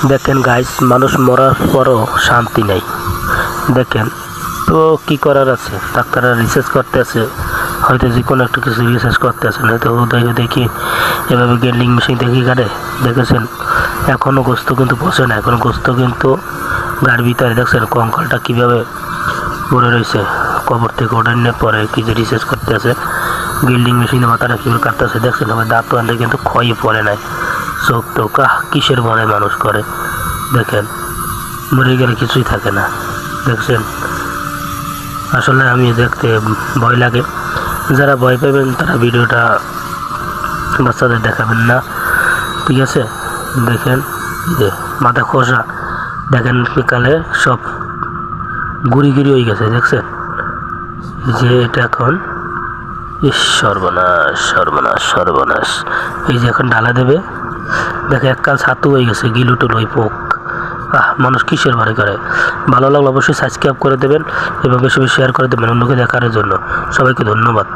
দেখেন গাইস, মানুষ মরার পরও শান্তি নেই। দেখেন তো কি করার আছে, ডাক্তাররা রিসার্চ করতে আছে, হয়তো যে কোনো একটা কিছু রিসার্চ করতে আছে, নয়তো দেখি এভাবে গেন্ডিং মেশিন দেখি কাটে। দেখেছেন এখনও গোস্ত কিন্তু পচে না, এখনও গোস্ত কিন্তু গার ভিতরে। দেখছেন কঙ্কালটা কীভাবে পড়ে রয়েছে, কবর থেকে ওঠানোর পরে কি যে রিসার্চ করতে আছে, গিল্ডিং মেশিনে মাথাটা কীভাবে কাটতেছে। দেখছেন আমার দাঁত আনতে কিন্তু ক্ষয়ই পড়ে নাই, চোখ তো কিসের বলে মানুষ করে। দেখেন মরে গেলে কিছুই থাকে না। দেখছেন আসলে আমি দেখতে ভয় লাগে। যারা ভয় পাবেন তারা ভিডিওটা বাচ্চাদের দেখাবেন না, ঠিক আছে। দেখেন যে মাথা খোসা, দেখেন বিকালে সব গুড়ি হয়ে গেছে। দেখছেন যে এটা এখন সর্বনাশ সর্বনাশ সর্বনাশ। এই যে এখন ডালা দেবে, দেখে এককাল ছাতু হয়ে গেছে, গিলুটুল ওই পোক। মানুষ কিসের বাড়ি করে। ভালো লাগলে অবশ্যই সাবস্ক্রাইব করে দেবেন এবং বেশি বেশি শেয়ার করে দেবেন অন্যকে দেখার জন্য। সবাইকে ধন্যবাদ।